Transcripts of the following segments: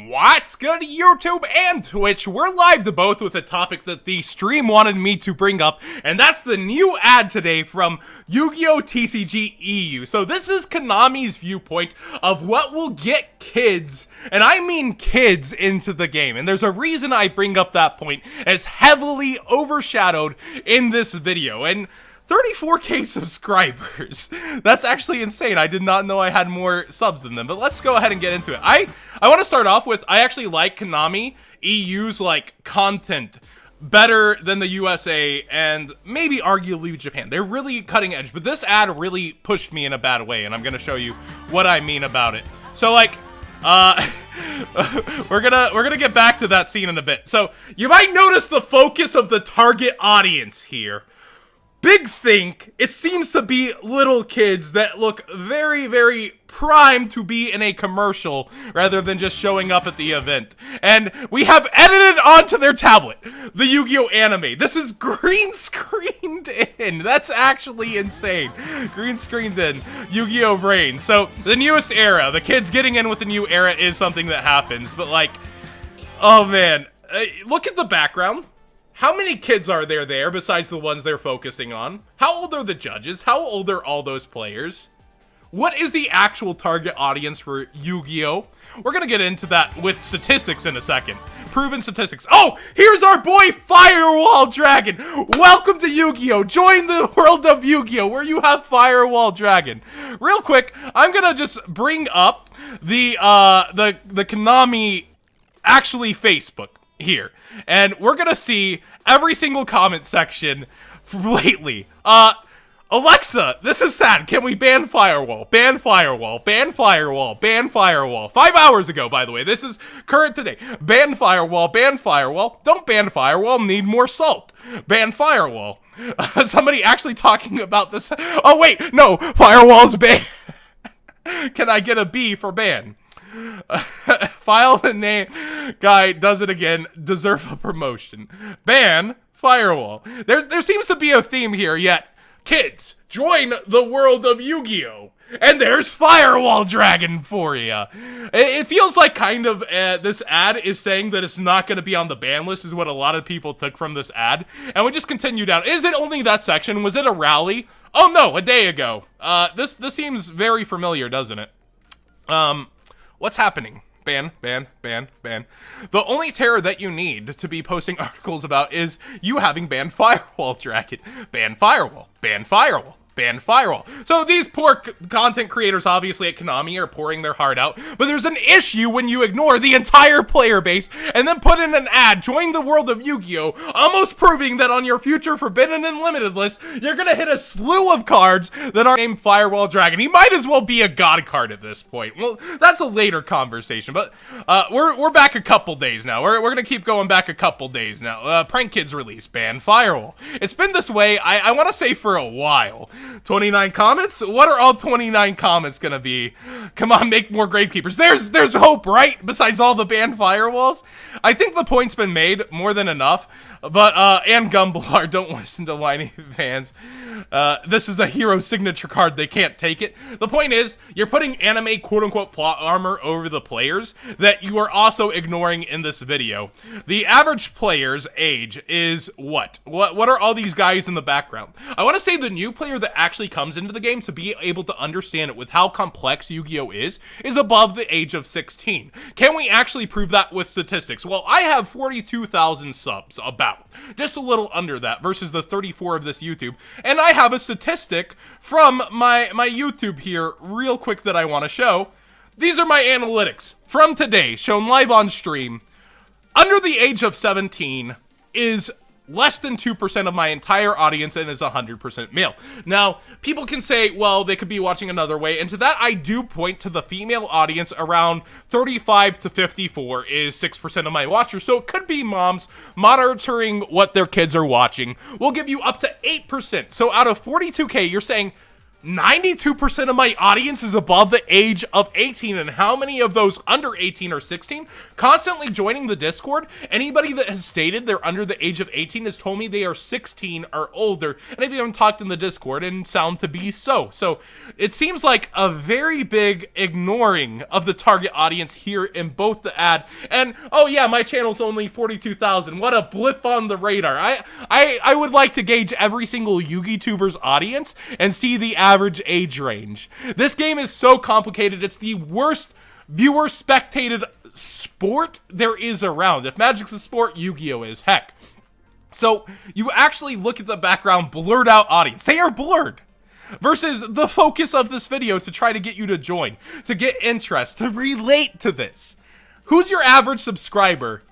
What's good, YouTube and Twitch? We're live to both with a topic that the stream wanted me to bring up, and that's the new ad today from Yu-Gi-Oh! TCG EU. So this is Konami's viewpoint of what will get kids, and I mean kids, into the game. And there's a reason I bring up that point, and it's heavily overshadowed in this video. And 34k subscribers. That's actually insane. I did not know I had more subs than them, but let's go ahead and get into it. I want to start off with, I actually like Konami EU's like content better than the USA and maybe arguably Japan. They're really cutting edge, but this ad really pushed me in a bad way, and I'm going to show you what I mean about it. So like, we're gonna get back to that scene in a bit. So you might notice the focus of the target audience here. Big think, it seems to be little kids that look very, very primed to be in a commercial rather than just showing up at the event. And we have edited onto their tablet the Yu-Gi-Oh! Anime. This is green screened in. That's actually insane. Green screened in Yu-Gi-Oh! Brain. So the newest era, the kids getting in with the new era is something that happens. But like, oh man, look at the background. How many kids are there besides the ones they're focusing on? How old are the judges? How old are all those players? What is the actual target audience for Yu-Gi-Oh? We're gonna get into that with statistics in a second. Proven statistics. Oh, here's our boy Firewall Dragon. Welcome to Yu-Gi-Oh! Join the world of Yu-Gi-Oh! Where you have Firewall Dragon. Real quick, I'm gonna just bring up the Konami actually Facebook here. And we're gonna see every single comment section lately. Alexa, this is sad. Can we ban Firewall? Ban Firewall. Ban Firewall. Ban Firewall. 5 hours ago, by the way. This is current today. Ban Firewall. Ban Firewall. Don't ban Firewall. Need more salt. Ban Firewall. Somebody actually talking about this. Oh, wait. No. Firewall's ban. Can I get a B for ban? File the name. Guy does it again. Deserve a promotion. Ban Firewall. There seems to be a theme here, yet kids, join the world of Yu-Gi-Oh! And there's Firewall Dragon for you. It feels like kind of this ad is saying that it's not going to be on the ban list is what a lot of people took from this ad. And we just continue down. Is it only that section? Was it a rally? Oh no, a day ago. This seems very familiar, doesn't it? What's happening? Ban, ban, ban, ban. The only terror that you need to be posting articles about is you having banned Firewall Dragon. Ban Firewall. Ban Firewall. Ban Firewall. So these poor content creators obviously at Konami are pouring their heart out, but there's an issue when you ignore the entire player base and then put in an ad, join the world of Yu-Gi-Oh! Almost proving that on your future Forbidden and Limited list, you're gonna hit a slew of cards that are named Firewall Dragon. He might as well be a god card at this point. Well, that's a later conversation, but we're back a couple days now. We're gonna keep going back a couple days now. Prank Kids release, ban Firewall. It's been this way, I want to say for a while. 29 comments? What are all 29 comments gonna be? Come on, make more Gravekeepers. There's hope, right? Besides all the banned firewalls? I think the point's been made more than enough. But, and Gumblar, don't listen to whiny fans. This is a hero signature card, they can't take it. The point is, you're putting anime quote-unquote plot armor over the players that you are also ignoring in this video. The average player's age is what? What are all these guys in the background? I want to say the new player that actually comes into the game to be able to understand it with how complex Yu-Gi-Oh! is above the age of 16. Can we actually prove that with statistics? Well, I have 42,000 subs, about. Just a little under that versus the 34 of this YouTube. And I have a statistic from my YouTube here real quick that I want to show. These are my analytics from today, shown live on stream. Under the age of 17 is less than 2% of my entire audience and is 100% male. Now, people can say, well, they could be watching another way, and to that I do point to the female audience around 35 to 54 is 6% of my watchers, so it could be moms monitoring what their kids are watching. We'll give you up to 8%, so out of 42k, you're saying 92% of my audience is above the age of 18, and how many of those under 18 or 16 constantly joining the Discord? Anybody that has stated they're under the age of 18 has told me they are 16 or older, and I've even talked in the Discord and sound to be so. So it seems like a very big ignoring of the target audience here in both the ad and, oh yeah, my channel's only 42,000. What a blip on the radar. I would like to gauge every single YouTuber's audience and see the average age range. This game is so complicated. It's the worst viewer spectated sport there is around. If Magic's a sport, Yu-Gi-Oh is. Heck. So you actually look at the background blurred out audience. They are blurred. Versus the focus of this video to try to get you to join, to get interest, to relate to this. Who's your average subscriber?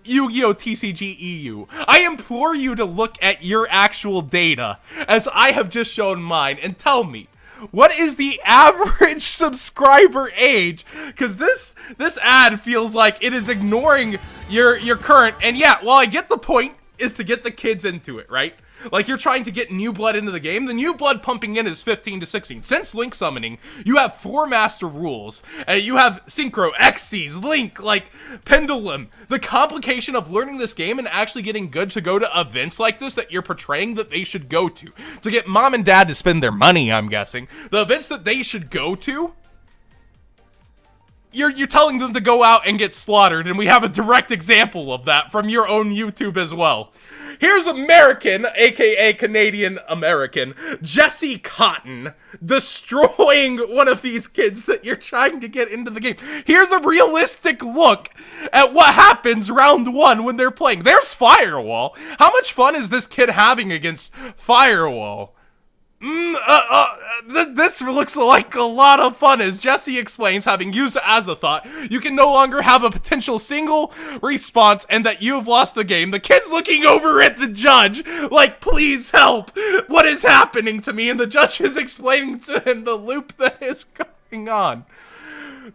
Yu-Gi-Oh! TCG EU. I implore you to look at your actual data, as I have just shown mine, and tell me, what is the average subscriber age? Because this ad feels like it is ignoring your current, and yeah, while I get the point, is to get the kids into it, right? Like, you're trying to get new blood into the game. The new blood pumping in is 15 to 16. Since Link summoning, you have 4 master rules. You have Synchro, Xyz, Link, like, Pendulum. The complication of learning this game and actually getting good to go to events like this that you're portraying that they should go to get mom and dad to spend their money, I'm guessing. The events that they should go to, you're telling them to go out and get slaughtered, and we have a direct example of that from your own YouTube as well. Here's American, aka Canadian American, Jesse Cotton, destroying one of these kids that you're trying to get into the game. Here's a realistic look at what happens round 1 when they're playing. There's Firewall. How much fun is this kid having against Firewall? This looks like a lot of fun. As Jesse explains, having used Azathoth, you can no longer have a potential single response and that you have lost the game. The kid's looking over at the judge like, please help, what is happening to me? And the judge is explaining to him the loop that is going on.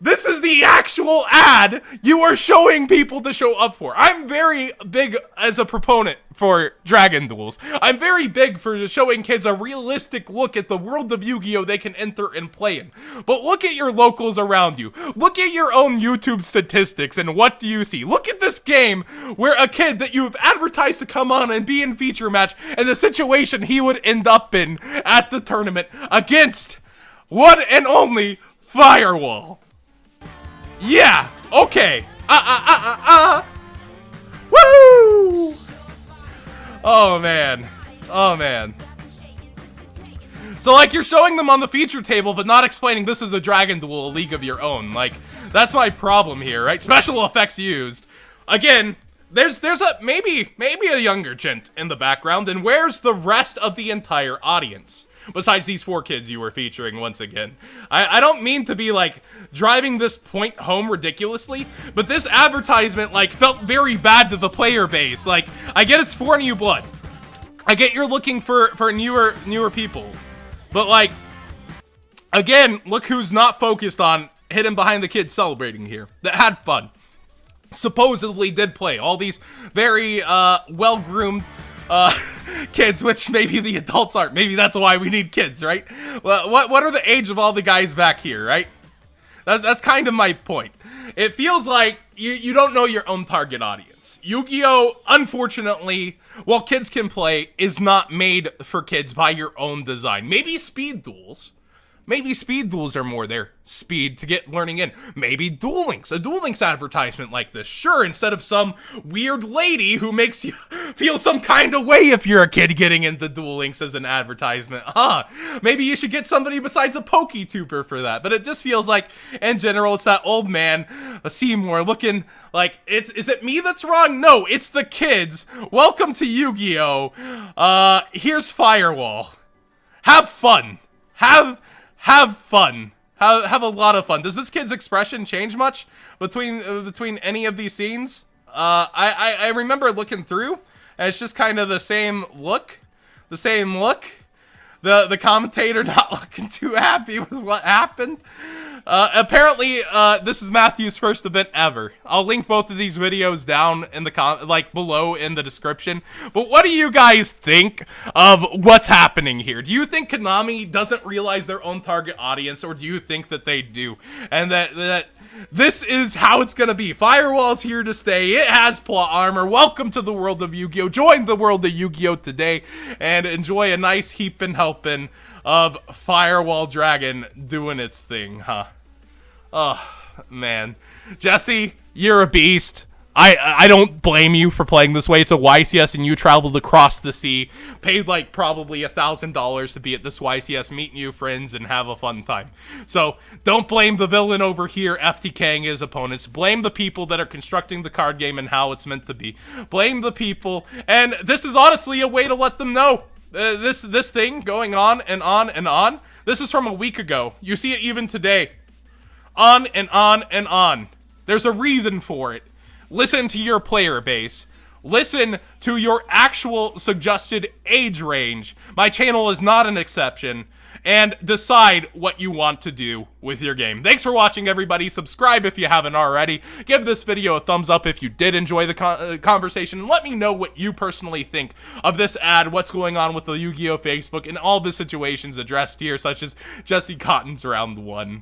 This is the actual ad you are showing people to show up for. I'm very big as a proponent for Dragon Duels. I'm very big for showing kids a realistic look at the world of Yu-Gi-Oh! They can enter and play in. But look at your locals around you. Look at your own YouTube statistics, and what do you see? Look at this game where a kid that you've advertised to come on and be in feature match, and the situation he would end up in at the tournament against one and only Firewall. Yeah, okay. Woo! Oh, man. Oh, man. So, like, you're showing them on the feature table, but not explaining this is a Dragon Duel, a league of your own. Like, that's my problem here, right? Special effects used. Again, there's a, maybe a younger gent in the background, and where's the rest of the entire audience? Besides these 4 kids you were featuring once again. I don't mean to be, like, driving this point home ridiculously, but this advertisement, like, felt very bad to the player base. Like, I get it's for new blood. I get you're looking for newer people. But, like, again, look who's not focused on hidden behind the kids celebrating here. That had fun. Supposedly did play. All these very, well-groomed kids, which maybe the adults aren't. Maybe that's why we need kids, right? Well, what are the age of all the guys back here, right? That's kind of my point. It feels like you don't know your own target audience. Yu-Gi-Oh!, unfortunately, while kids can play, is not made for kids by your own design. Maybe speed duels. Maybe speed duels are more their speed to get learning in. Maybe Duel Links, a Duel Links advertisement like this. Sure, instead of some weird lady who makes you feel some kind of way if you're a kid getting into Duel Links as an advertisement. Maybe you should get somebody besides a PokeTuber for that. But it just feels like, in general, it's that old man, a Seymour, looking like, is it me that's wrong? No, it's the kids. Welcome to Yu-Gi-Oh! Here's Firewall. Have fun. Have fun. Have a lot of fun. Does this kid's expression change much between any of these scenes? I remember looking through, and it's just kind of the same look. The same look. The commentator not looking too happy with what happened. Apparently, this is Matthew's first event ever. I'll link both of these videos down in the below in the description. But what do you guys think of what's happening here? Do you think Konami doesn't realize their own target audience, or do you think that they do? And that this is how it's gonna be. Firewall's here to stay. It has plot armor. Welcome to the world of Yu-Gi-Oh! Join the world of Yu-Gi-Oh! Today and enjoy a nice heaping helping of Firewall Dragon doing its thing, huh? Oh, man. Jesse, you're a beast. I don't blame you for playing this way. It's a YCS and you traveled across the sea, paid like probably $1,000 to be at this YCS, meet new friends, and have a fun time. So don't blame the villain over here FTKing his opponents. Blame the people that are constructing the card game and how it's meant to be. Blame the people, and this is honestly a way to let them know. This thing going on and on and on. This is from a week ago. You see it even today. On and on and on. There's a reason for it. Listen to your player base. Listen to your actual suggested age range. My channel is not an exception. And decide what you want to do with your game. Thanks for watching, everybody. Subscribe if you haven't already. Give this video a thumbs up if you did enjoy the conversation. And let me know what you personally think of this ad, what's going on with the Yu-Gi-Oh! Facebook, and all the situations addressed here, such as Jesse Cotton's round 1.